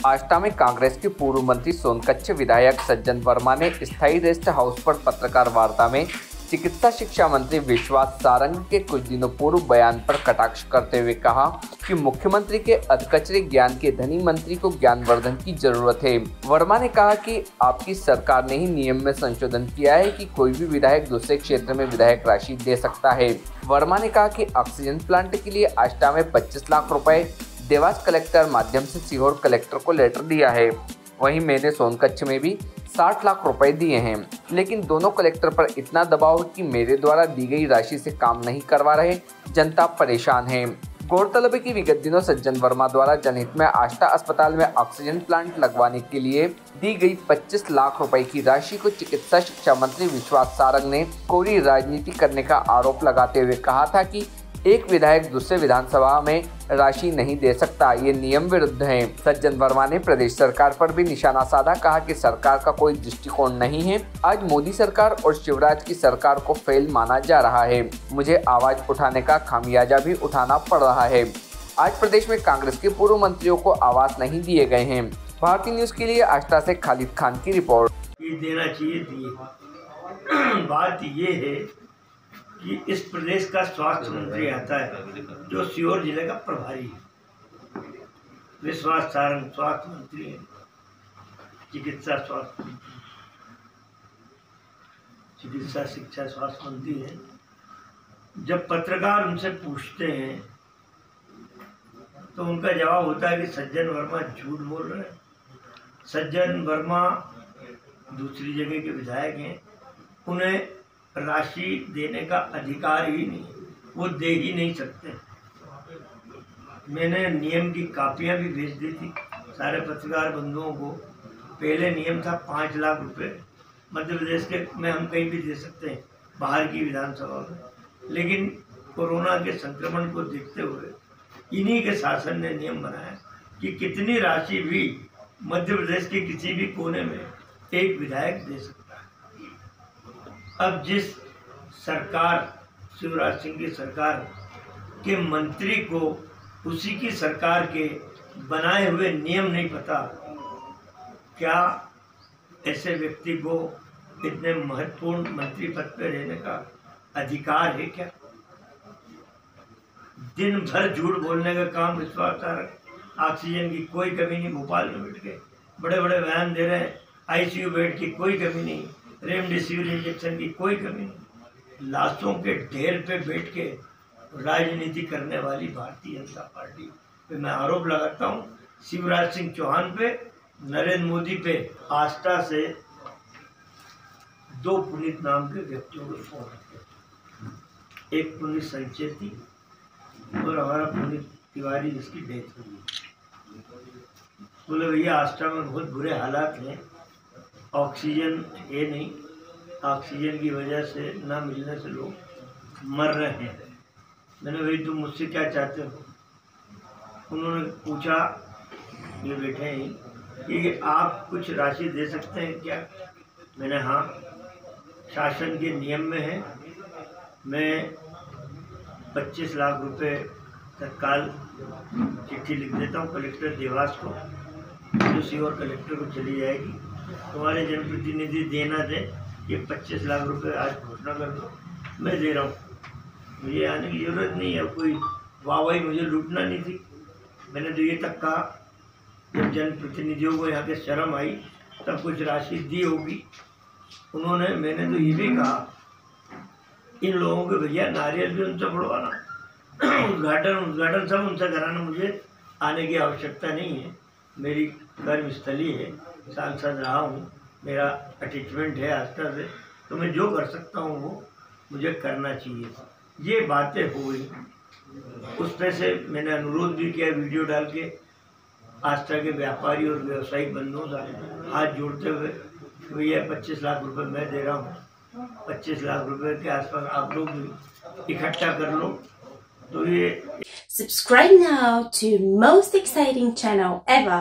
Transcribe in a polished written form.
आष्टा में कांग्रेस के पूर्व मंत्री सोनकच्छ विधायक सज्जन वर्मा ने स्थायी रेस्ट हाउस पर पत्रकार वार्ता में चिकित्सा शिक्षा मंत्री विश्वास सारंग के कुछ दिनों पूर्व बयान पर कटाक्ष करते हुए कहा कि मुख्यमंत्री के अधकचरे ज्ञान के धनी मंत्री को ज्ञानवर्धन की जरूरत है। वर्मा ने कहा कि आपकी सरकार ने ही नियम में संशोधन किया है कि कोई भी विधायक दूसरे क्षेत्र में विधायक राशि दे सकता है। वर्मा ने कहा कि ऑक्सीजन प्लांट के लिए आष्टा में 25 लाख रुपए देवास कलेक्टर माध्यम से सीहोर कलेक्टर को लेटर दिया है। वहीं मैंने सोनकच्छ में भी 60 लाख रुपए दिए हैं, लेकिन दोनों कलेक्टर पर इतना दबाव है कि मेरे द्वारा दी गई राशि से काम नहीं करवा रहे, जनता परेशान है। गौरतलब है कि विगत दिनों सज्जन वर्मा द्वारा जनहित में आष्टा अस्पताल में ऑक्सीजन प्लांट लगवाने के लिए दी गई 25 लाख रुपए की राशि को चिकित्सा शिक्षा मंत्री विश्वास सारंग ने कोरी राजनीति करने का आरोप लगाते हुए कहा था कि एक विधायक दूसरे विधानसभा में राशि नहीं दे सकता, ये नियम विरुद्ध है। सज्जन वर्मा ने प्रदेश सरकार पर भी निशाना साधा, कहा कि सरकार का कोई दृष्टिकोण नहीं है। आज मोदी सरकार और शिवराज की सरकार को फेल माना जा रहा है। मुझे आवाज उठाने का खामियाजा भी उठाना पड़ रहा है। आज प्रदेश में कांग्रेस के पूर्व मंत्रियों को आवास नहीं दिए गए हैं। भारतीय न्यूज के लिए आष्टा से खालिद खान की रिपोर्ट। देना चाहिए बात ये है कि इस प्रदेश का स्वास्थ्य मंत्री आता है जो सीहोर जिले का प्रभारी है। विश्वास सारंग स्वास्थ्य मंत्री है, चिकित्सा स्वास्थ्य मंत्री, चिकित्सा शिक्षा स्वास्थ्य मंत्री है। जब पत्रकार उनसे पूछते हैं तो उनका जवाब होता है कि सज्जन वर्मा झूठ बोल रहे हैं। सज्जन वर्मा दूसरी जगह के विधायक हैं, उन्हें राशि देने का अधिकार ही नहीं, वो दे ही नहीं सकते। मैंने नियम की कापियां भी भेज दी थी सारे पत्रकार बंधुओं को। पहले नियम था 5 लाख रुपए मध्य प्रदेश के में हम कहीं भी दे सकते हैं, बाहर की विधानसभा में, लेकिन कोरोना के संक्रमण को देखते हुए इन्हीं के शासन ने नियम बनाया कि कितनी राशि भी मध्य प्रदेश के किसी भी कोने में एक विधायक दे सकता है। अब जिस सरकार शिवराज सिंह की सरकार के मंत्री को उसी की सरकार के बनाए हुए नियम नहीं पता, क्या ऐसे व्यक्ति को इतने महत्वपूर्ण मंत्री पद पर रहने का अधिकार है? क्या दिन भर झूठ बोलने का काम विश्वास सारंग। ऑक्सीजन की कोई कमी नहीं, भोपाल में बैठ के बड़े बड़े बयान दे रहे हैं। आईसीयू बेड की कोई कमी नहीं, रेमडेसिविर इंजेक्शन की कोई कमी नहीं। लाशों के ढेर पे बैठ के राजनीति करने वाली भारतीय जनता पार्टी पे मैं आरोप लगाता हूँ। शिवराज सिंह चौहान पे, नरेंद्र मोदी पे। आष्टा से 2 पुनीत नाम के व्यक्तियों को फोन आते, एक पुनीत संचेती और हमारा पुनीत तिवारी जिसकी डेथ हुई। बोले भैया आष्टा में बहुत बुरे हालात हैं, ऑक्सीजन है नहीं, ऑक्सीजन की वजह से ना मिलने से लोग मर रहे हैं। मैंने भाई तुम मुझसे क्या चाहते हो? उन्होंने पूछा, ये बैठे हैं, कि आप कुछ राशि दे सकते हैं क्या? मैंने हाँ, शासन के नियम में है, मैं 25 लाख रुपए तत्काल चिट्ठी लिख देता हूँ कलेक्टर देवास को, जो सीहोर कलेक्टर को चली जाएगी। तुम्हारे जनप्रतिनिधि देना दे, ये 25 लाख रुपए आज घोषणा कर दो, मैं दे रहा हूँ। मुझे आने की ज़रूरत नहीं है, कोई वाहवाही मुझे लूटना नहीं थी। मैंने तो ये तक कहा जब जनप्रतिनिधियों को यहाँ के शर्म आई तब कुछ राशि दी होगी उन्होंने। मैंने तो ये भी कहा इन लोगों के भैया नारियल भी उनसे बढ़वाना, उद्घाटन सब उनसे कराना, मुझे आने की आवश्यकता नहीं है। मेरी कर्मस्थली है, सांसद रहा हूँ, मेरा अटैचमेंट है आस्था से, तो मैं जो कर सकता हूँ वो मुझे करना चाहिए। ये बातें हो गई, उस पर से मैंने अनुरोध भी किया वीडियो डाल के आस्था के व्यापारी और व्यवसायिक बंधुओं से हाथ जोड़ते हुए, भैया 25 लाख रुपए मैं दे रहा हूँ, 25 लाख रुपए के आसपास आप लोग भी इकट्ठा कर लो। तो ये Subscribe now to most exciting channel ever.